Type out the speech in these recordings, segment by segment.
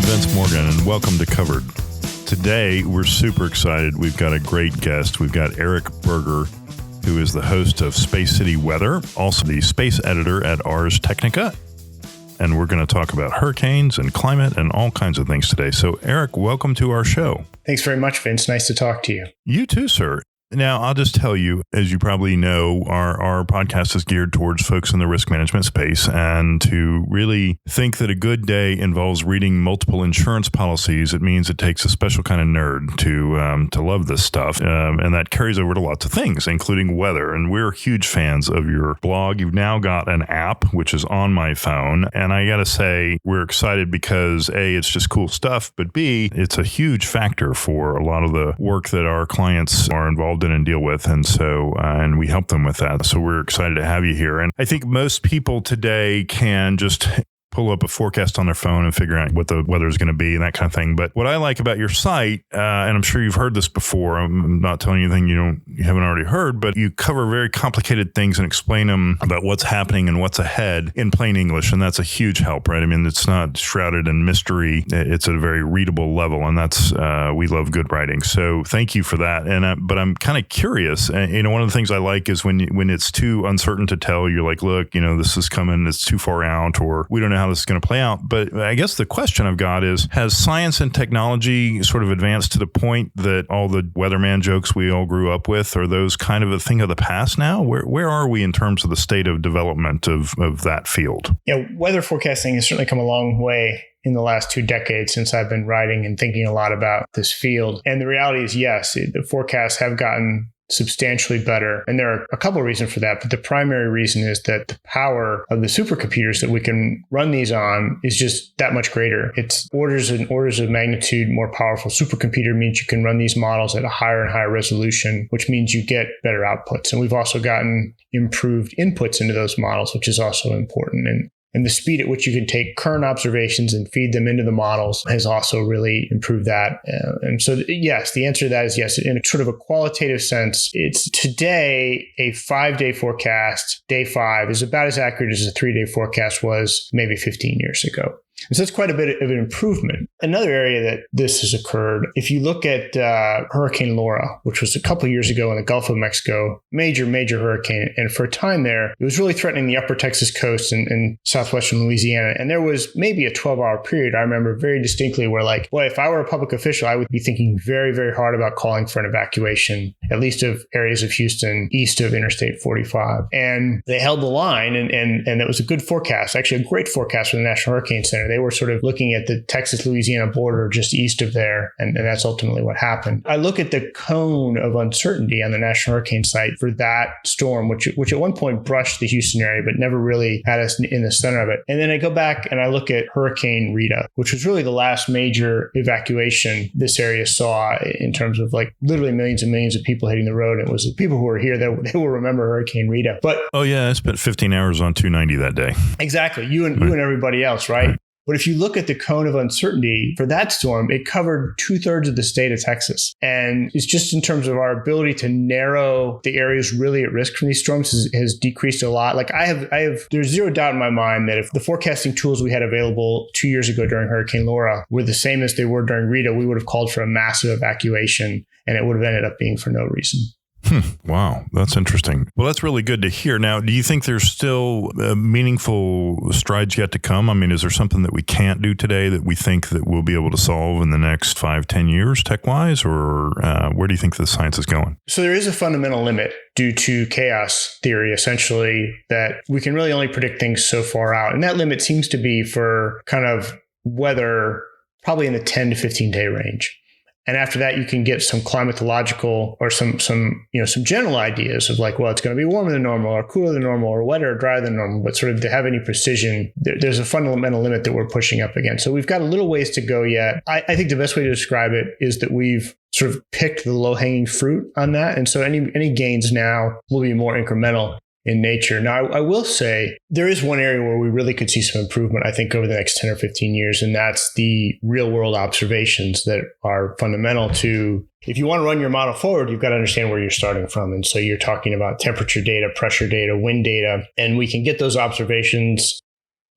Vince Morgan, and welcome to Covered. Today, we're super excited. We've got a great guest. We've got Eric Berger, who is the host of Space City Weather, also the space editor at Ars Technica. And we're going to talk about hurricanes and climate and all kinds of things today. So, Eric, welcome to our show. Thanks very much, Vince. Nice to talk to you. You too, sir. Now, I'll just tell you, as you probably know, our podcast is geared towards folks in the risk management space, and to really think that a good day involves reading multiple insurance policies, it means it takes a special kind of nerd to love this stuff, and that carries over to lots of things, including weather. And we're huge fans of your blog. You've now got an app, which is on my phone, and I got to say, we're excited because A, it's just cool stuff, but B, it's a huge factor for a lot of the work that our clients are involved in and deal with. And so, and we help them with that. So we're excited to have you here. And I think most people today can just pull up a forecast on their phone and figure out what the weather is going to be and that kind of thing. But what I like about your site, and I'm sure you've heard this before, I'm not telling you anything you haven't already heard, but you cover very complicated things and explain them about what's happening and what's ahead in plain English. And that's a huge help, right? I mean, it's not shrouded in mystery. It's at a very readable level. And that's, we love good writing. So thank you for that. And, but I'm kind of curious, one of the things I like is when it's too uncertain to tell, you're like, look, this is coming, it's too far out, or we don't know how this is going to play out. But I guess the question I've got is, has science and technology sort of advanced to the point that all the weatherman jokes we all grew up with, are those kind of a thing of the past now? Where are we in terms of the state of development of that field? Yeah, weather forecasting has certainly come a long way in the last 2 decades since I've been writing and thinking a lot about this field. And the reality is, yes, the forecasts have gotten substantially better. And there are a couple of reasons for that. But the primary reason is that the power of the supercomputers that we can run these on is just that much greater. It's orders and orders of magnitude more powerful. Supercomputer means you can run these models at a higher and higher resolution, which means you get better outputs. And we've also gotten improved inputs into those models, which is also important. And the speed at which you can take current observations and feed them into the models has also really improved that. And so, yes, the answer to that is yes. In a sort of a qualitative sense, it's today a 5-day forecast, day 5, is about as accurate as a 3-day forecast was maybe 15 years ago. And so it's quite a bit of an improvement. Another area that this has occurred, if you look at Hurricane Laura, which was a couple of years ago in the Gulf of Mexico, major hurricane. And for a time there, it was really threatening the upper Texas coast and southwestern Louisiana. And there was maybe a 12-hour period, I remember very distinctly, where if I were a public official, I would be thinking very, very hard about calling for an evacuation, at least of areas of Houston east of Interstate 45. And they held the line, and it was a good forecast, actually a great forecast for the National Hurricane Center. They were sort of looking at the Texas-Louisiana border just east of there, and that's ultimately what happened. I look at the cone of uncertainty on the National Hurricane Site for that storm, which at one point brushed the Houston area, but never really had us in the center of it. And then I go back and I look at Hurricane Rita, which was really the last major evacuation this area saw in terms of literally millions and millions of people hitting the road. It was the people who were here that they will remember Hurricane Rita. But oh yeah, I spent 15 hours on 290 that day. Exactly, you and everybody else, right? But if you look at the cone of uncertainty for that storm, it covered 2/3 of the state of Texas. And it's just in terms of our ability to narrow the areas really at risk from these storms has decreased a lot. There's zero doubt in my mind that if the forecasting tools we had available 2 years ago during Hurricane Laura were the same as they were during Rita, we would have called for a massive evacuation, and it would have ended up being for no reason. Wow, that's interesting. Well, that's really good to hear. Now, do you think there's still meaningful strides yet to come? I mean, is there something that we can't do today that we think that we'll be able to solve in the next 5-10 years tech-wise, or where do you think the science is going? So there is a fundamental limit due to chaos theory, essentially, that we can really only predict things so far out. And that limit seems to be for kind of weather probably in the 10 to 15 day range. And after that, you can get some climatological or some general ideas of it's going to be warmer than normal or cooler than normal or wetter or drier than normal. But sort of to have any precision, there's a fundamental limit that we're pushing up against. So we've got a little ways to go yet. I think the best way to describe it is that we've sort of picked the low-hanging fruit on that. And so any gains now will be more incremental in nature. Now, I will say there is one area where we really could see some improvement, I think, over the next 10 or 15 years, and that's the real world observations that are fundamental to, if you want to run your model forward, you've got to understand where you're starting from. And so you're talking about temperature data, pressure data, wind data, and we can get those observations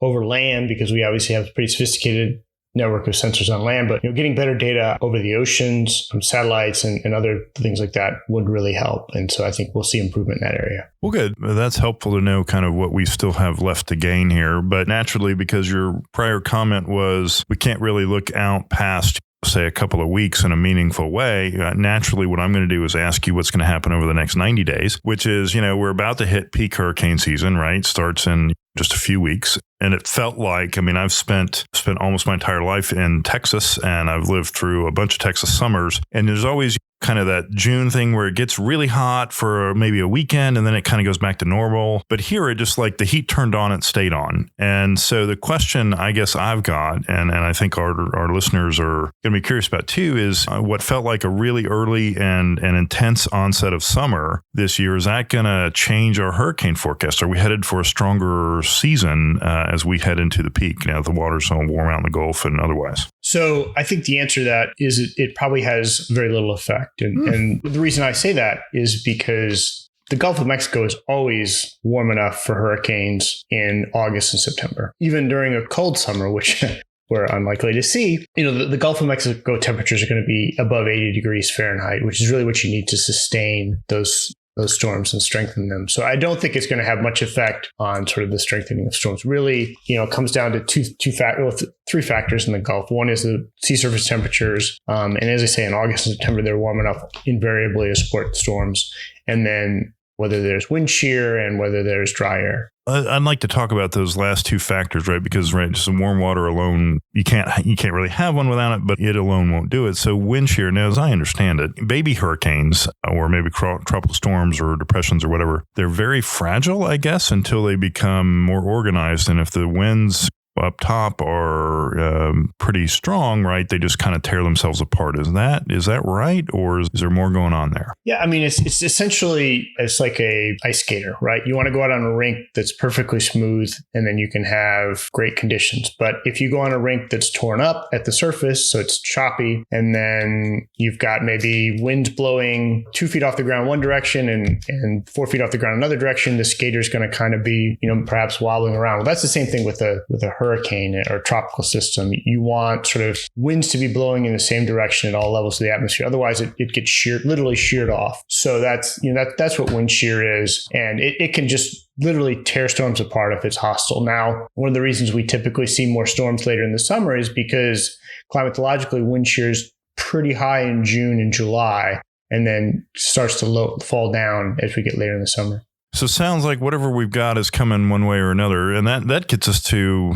over land because we obviously have pretty sophisticated network of sensors on land, but getting better data over the oceans from satellites and other things like that would really help. And so I think we'll see improvement in that area. Well, good. That's helpful to know kind of what we still have left to gain here. But naturally, because your prior comment was we can't really look out past, say, a couple of weeks in a meaningful way, naturally, what I'm going to do is ask you what's going to happen over the next 90 days, which is, we're about to hit peak hurricane season, right? Starts in just a few weeks. And it felt like, I've spent almost my entire life in Texas, and I've lived through a bunch of Texas summers. And there's always kind of that June thing where it gets really hot for maybe a weekend and then it kind of goes back to normal. But here it just like the heat turned on and stayed on. And so the question I guess I've got, and I think our listeners are going to be curious about too, is what felt like a really early and intense onset of summer this year. Is that going to change our hurricane forecast? Are we headed for a stronger season as we head into the peak now that the water's so warm out in the Gulf and otherwise? So I think the answer to that is it probably has very little effect. And the reason I say that is because the Gulf of Mexico is always warm enough for hurricanes in August and September. Even during a cold summer, which we're unlikely to see, the Gulf of Mexico temperatures are going to be above 80 degrees Fahrenheit, which is really what you need to sustain those storms and strengthen them. So I don't think it's going to have much effect on sort of the strengthening of storms. Really, it comes down to three factors in the Gulf. One is the sea surface temperatures. And as I say, in August and September, they're warm enough invariably to support storms. And then whether there's wind shear and whether there's dry air. I'd like to talk about those last two factors, right? Because just warm water alone, you can't really have one without it, but it alone won't do it. So wind shear, now as I understand it, baby hurricanes or maybe tropical storms or depressions or whatever, they're very fragile, I guess, until they become more organized. And if the winds up top are pretty strong, right? They just kind of tear themselves apart. Is that right? Or is there more going on there? Yeah, it's essentially, it's like a ice skater, right? You want to go out on a rink that's perfectly smooth and then you can have great conditions. But if you go on a rink that's torn up at the surface, so it's choppy, and then you've got maybe winds blowing 2 feet off the ground one direction and 4 feet off the ground another direction, the skater's going to kind of be, perhaps wobbling around. Well, that's the same thing with a hurricane or tropical system. You want sort of winds to be blowing in the same direction at all levels of the atmosphere. Otherwise, it gets literally sheared off. So that's what wind shear is. And it can just literally tear storms apart if it's hostile. Now, one of the reasons we typically see more storms later in the summer is because climatologically, wind shear is pretty high in June and July, and then starts to fall down as we get later in the summer. So it sounds like whatever we've got is coming one way or another. And that gets us to,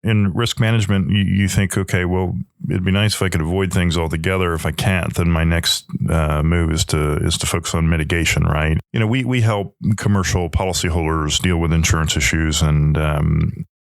in risk management, you think, okay, well, it'd be nice if I could avoid things altogether. If I can't, then my next move is to focus on mitigation, right? We help commercial policyholders deal with insurance issues and,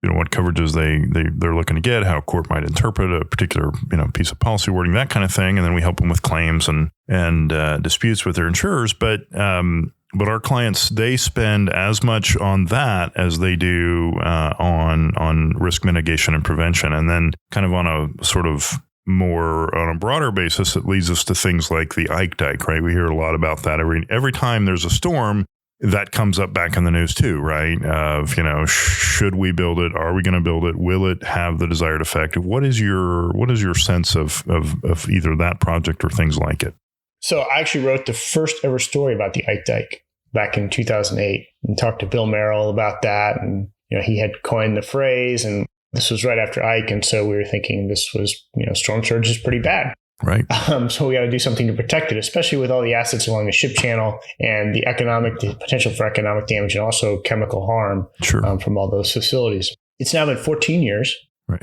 what coverages they're looking to get, how a court might interpret a particular, piece of policy wording, that kind of thing. And then we help them with claims and disputes with their insurers. But our clients, they spend as much on that as they do on risk mitigation and prevention. And then kind of on a sort of more on a broader basis, it leads us to things like the Ike Dike, right? We hear a lot about that. Every time there's a storm, that comes up back in the news too, right? Of, should we build it? Are we going to build it? Will it have the desired effect? What is your sense of either that project or things like it? So I actually wrote the first ever story about the Ike Dike back in 2008 and talked to Bill Merrill about that. And, he had coined the phrase, and this was right after Ike. And so we were thinking this was, storm surge is pretty bad. Right. So we got to do something to protect it, especially with all the assets along the ship channel and the potential for economic damage and also chemical harm from all those facilities. It's now been 14 years. Right.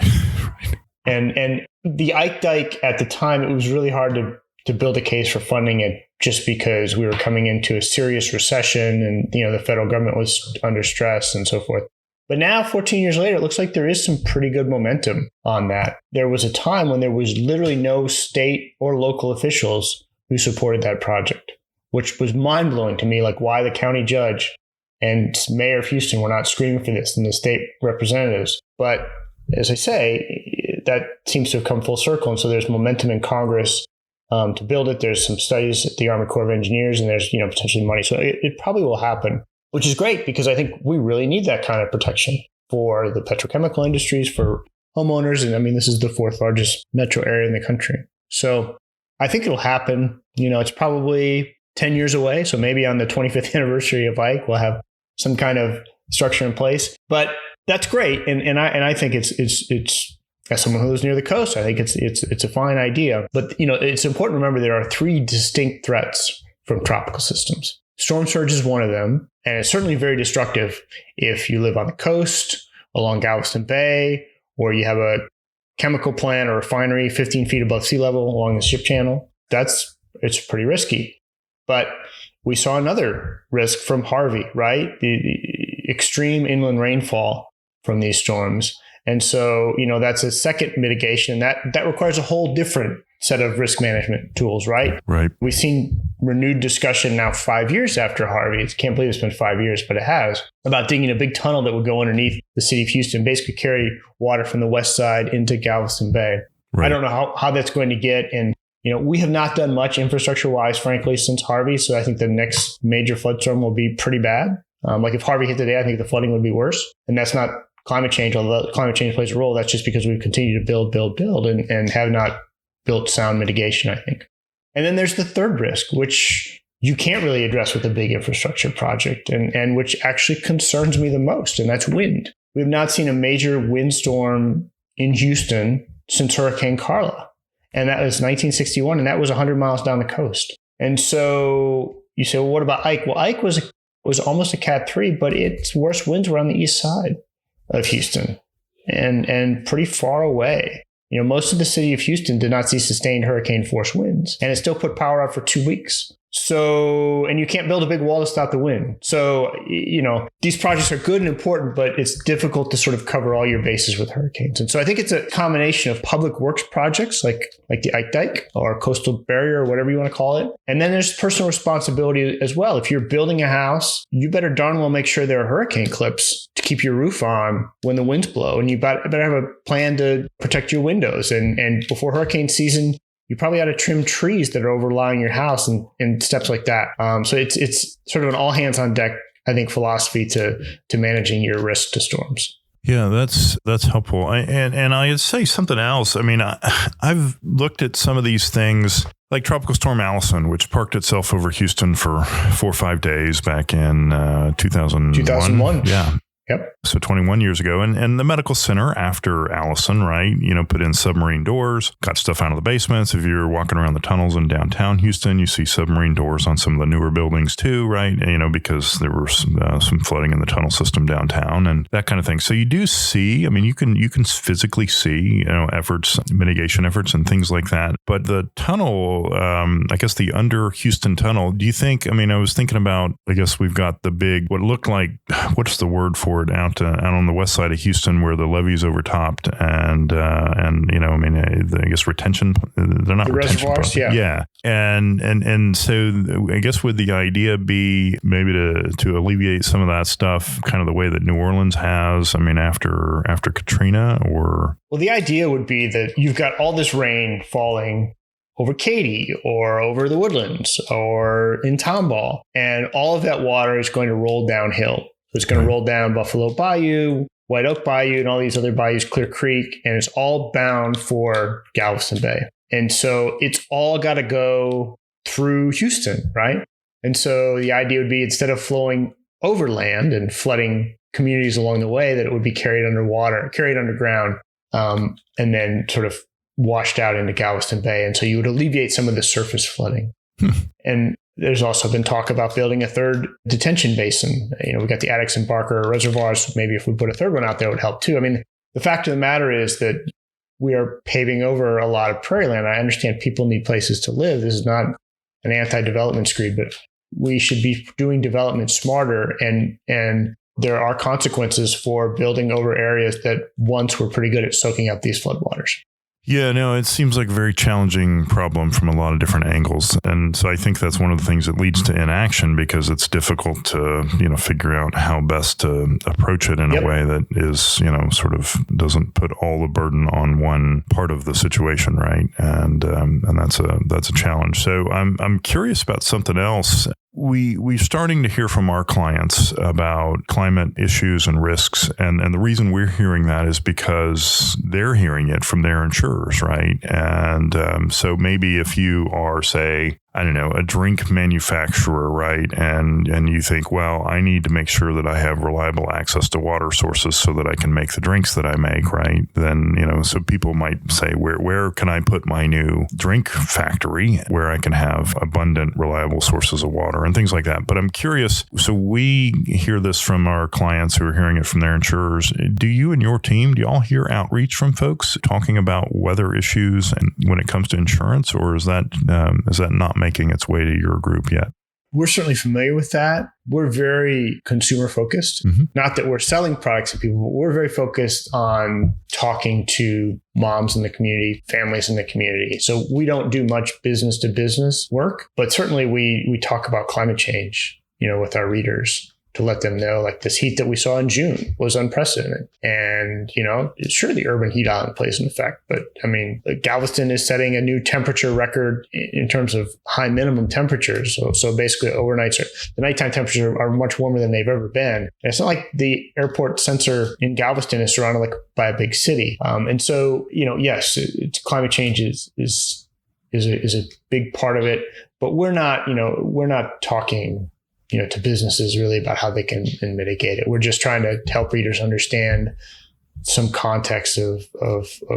And the Ike Dike at the time, it was really hard to build a case for funding it just because we were coming into a serious recession and, the federal government was under stress and so forth. But now, 14 years later, it looks like there is some pretty good momentum on that. There was a time when there was literally no state or local officials who supported that project, which was mind-blowing to me, like why the county judge and mayor of Houston were not screaming for this and the state representatives. But as I say, that seems to have come full circle. And so there's momentum in Congress to build it. There's some studies at the Army Corps of Engineers, and there's potentially money. So it probably will happen, which is great because I think we really need that kind of protection for the petrochemical industries, for homeowners. And I mean, this is the fourth largest metro area in the country. So I think it'll happen. It's probably 10 years away. So maybe on the 25th anniversary of Ike, we'll have some kind of structure in place. But that's great. And I think it's as someone who lives near the coast, I think it's a fine idea. But, it's important to remember there are three distinct threats from tropical systems. Storm surge is one of them. And it's certainly very destructive if you live on the coast, along Galveston Bay, or you have a chemical plant or refinery 15 feet above sea level along the ship channel. It's pretty risky. But we saw another risk from Harvey, right? The extreme inland rainfall from these storms. And so, that's a second mitigation. That requires a whole different set of risk management tools, right? Right. We've seen renewed discussion now 5 years after Harvey. I can't believe it's been 5 years, but it has, about digging a big tunnel that would go underneath the city of Houston, basically carry water from the west side into Galveston Bay. Right. I don't know how that's going to get. And, we have not done much infrastructure-wise, frankly, since Harvey. So I think the next major flood storm will be pretty bad. Like if Harvey hit today, I think the flooding would be worse. And that's not climate change, although climate change plays a role. That's just because we've continued to build, and have not built sound mitigation, I think. And then there's the third risk, which you can't really address with a big infrastructure project, and which actually concerns me the most, and that's wind. We have not seen a major windstorm in Houston since Hurricane Carla. And that was 1961, and that was 100 miles down the coast. And so you say, well, what about Ike? Well, Ike was almost a Cat 3, but its worst winds were on the east side of Houston and pretty far away. Most of the city of Houston did not see sustained hurricane force winds, and it still put power out for 2 weeks. So, and you can't build a big wall to stop the wind. So, these projects are good and important, but it's difficult to sort of cover all your bases with hurricanes. And so I think it's a combination of public works projects like the Ike Dike or coastal barrier or whatever you want to call it. And then there's personal responsibility as well. If you're building a house, you better darn well make sure there are hurricane clips to keep your roof on when the winds blow. And you better have a plan to protect your windows. And before hurricane season, you probably ought to trim trees that are overlying your house and steps like that. So it's sort of an all hands on deck, I think, philosophy to managing your risk to storms. Yeah, that's helpful. And I'd say something else. I mean, I've looked at some of these things like Tropical Storm Allison, which parked itself over Houston for 4 or 5 days back in 2001. 2001. Yeah. Yep. So 21 years ago. And the medical center after Allison, right, put in submarine doors, got stuff out of the basements. If you're walking around the tunnels in downtown Houston, you see submarine doors on some of the newer buildings too, right? Because there was some flooding in the tunnel system downtown and that kind of thing. So you do see, you can physically see, efforts, mitigation efforts and things like that. But the tunnel, I guess the under Houston tunnel, do you think, I was thinking about, I guess we've got the big, what looked like, what's the word for it, out on the west side of Houston where the levee's overtopped and I guess retention, they're not the retention reservoirs, yeah. And so I guess would the idea be maybe to alleviate some of that stuff, kind of the way that New Orleans has, after Katrina, or? Well, the idea would be that you've got all this rain falling over Katy or over the Woodlands or in Tomball, and all of that water is going to roll downhill. So it's going to roll down Buffalo Bayou, White Oak Bayou, and all these other bayous, Clear Creek, and it's all bound for Galveston Bay. And so it's all got to go through Houston, right? And so the idea would be, instead of flowing overland and flooding communities along the way, that it would be carried underground, and then sort of washed out into Galveston Bay. And so you would alleviate some of the surface flooding. And there's also been talk about building a third detention basin. We got the Addicks and Barker reservoirs. Maybe if we put a third one out there, it would help too. The fact of the matter is that we are paving over a lot of prairie land. I understand people need places to live. This is not an anti-development screed, but we should be doing development smarter. And there are consequences for building over areas that once were pretty good at soaking up these floodwaters. Yeah, no, it seems like a very challenging problem from a lot of different angles. And so I think that's one of the things that leads to inaction, because it's difficult to, figure out how best to approach it in a way that is, sort of doesn't put all the burden on one part of the situation, right? And that's a challenge. So I'm curious about something else. we're starting to hear from our clients about climate issues and risks. And the reason we're hearing that is because they're hearing it from their insurers, right? And so maybe if you are, say, I don't know, a drink manufacturer, right? And you think, well, I need to make sure that I have reliable access to water sources so that I can make the drinks that I make, right? Then, so people might say, where can I put my new drink factory where I can have abundant, reliable sources of water and things like that. But I'm curious. So we hear this from our clients who are hearing it from their insurers. Do you and your team, do you all hear outreach from folks talking about weather issues and when it comes to insurance, or is that not making its way to your group yet? We're certainly familiar with that. We're very consumer focused. Mm-hmm. Not that we're selling products to people, but we're very focused on talking to moms in the community, families in the community. So we don't do much business to business work, but certainly we talk about climate change, with our readers, to let them know, like, this heat that we saw in June was unprecedented. And, sure, the urban heat island plays an effect. But Galveston is setting a new temperature record in terms of high minimum temperatures. So basically the nighttime temperatures are much warmer than they've ever been. And it's not like the airport sensor in Galveston is surrounded by a big city. And so, yes, climate change is a big part of it. But we're not talking to businesses really about how they can mitigate it. We're just trying to help readers understand some context of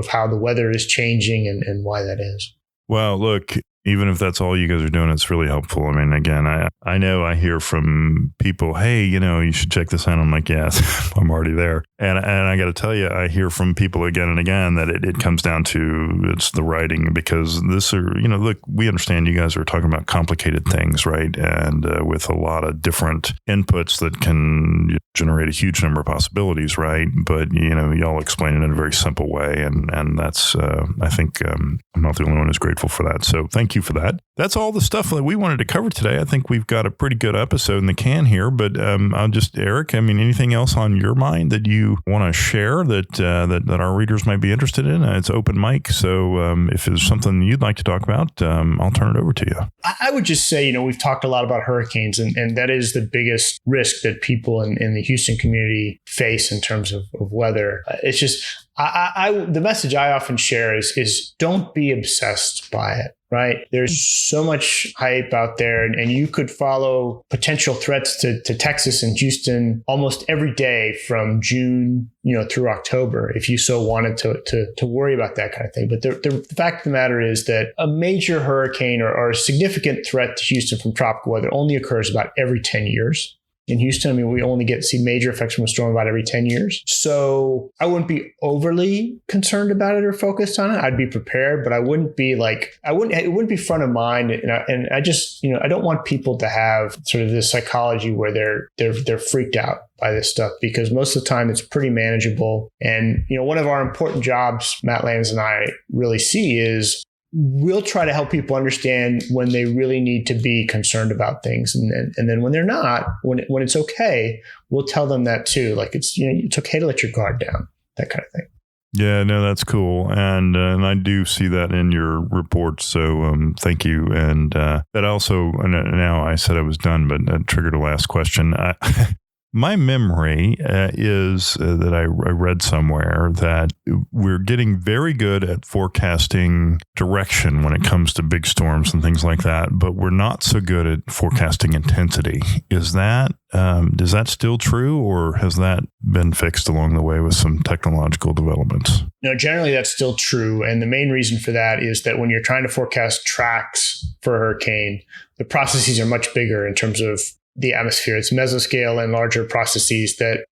how the weather is changing and why that is. Well, look, even if that's all you guys are doing, it's really helpful. Again, I know I hear from people, hey, you should check this out. I'm like, yes, I'm already there. And I got to tell you, I hear from people again and again that it comes down to it's the writing, because look, we understand you guys are talking about complicated things, right? And with a lot of different inputs that can generate a huge number of possibilities, right? But, y'all explain it in a very simple way. And that's, I think I'm not the only one who's grateful for that. So thank you for that. That's all the stuff that we wanted to cover today. I think we've got a pretty good episode in the can here, but Eric, anything else on your mind that you want to share that our readers might be interested in? It's open mic. So if there's something you'd like to talk about, I'll turn it over to you. I would just say, we've talked a lot about hurricanes, and that is the biggest risk that people in the Houston community face in terms of weather. It's just, the message I often share is don't be obsessed by it. Right. There's so much hype out there, and you could follow potential threats to Texas and Houston almost every day from June, through October, if you so wanted to worry about that kind of thing. But the fact of the matter is that a major hurricane or a significant threat to Houston from tropical weather only occurs about every 10 years. In Houston, we only see major effects from a storm about every 10 years. So I wouldn't be overly concerned about it or focused on it. I'd be prepared, but I wouldn't be it wouldn't be front of mind. And I just, I don't want people to have sort of this psychology where they're freaked out by this stuff, because most of the time it's pretty manageable. And, one of our important jobs, Matt Lanz and I really see, is we'll try to help people understand when they really need to be concerned about things. And then when they're not, when it's okay, we'll tell them that too. Like it's okay to let your guard down, that kind of thing. Yeah, no, that's cool. And I do see that in your report. So thank you. And that also, now I said I was done, but that triggered a last question. My memory is that I read somewhere that we're getting very good at forecasting direction when it comes to big storms and things like that, but we're not so good at forecasting intensity. Is that still true, or has that been fixed along the way with some technological developments? No, generally that's still true. And the main reason for that is that when you're trying to forecast tracks for a hurricane, the processes are much bigger in terms of the atmosphere. It's mesoscale and larger processes that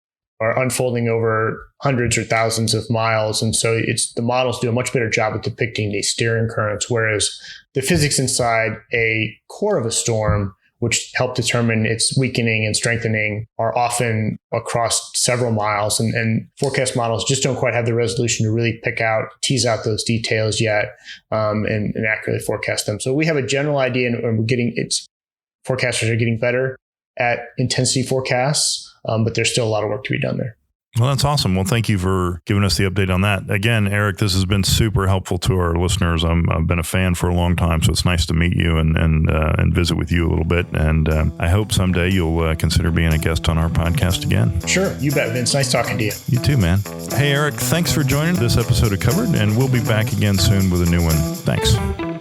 are unfolding over hundreds or thousands of miles. And so the models do a much better job of depicting these steering currents, whereas the physics inside a core of a storm, which help determine its weakening and strengthening, are often across several miles. And forecast models just don't quite have the resolution to really tease out those details yet, and accurately forecast them. So we have a general idea, and forecasters are getting better at intensity forecasts, but there's still a lot of work to be done there. Well, that's awesome. Well, thank you for giving us the update on that. Again, Eric, this has been super helpful to our listeners. I've been a fan for a long time, so it's nice to meet you and visit with you a little bit. And I hope someday you'll consider being a guest on our podcast again. Sure. You bet, Vince. Nice talking to you. You too, man. Hey, Eric, thanks for joining this episode of Covered, and we'll be back again soon with a new one. Thanks.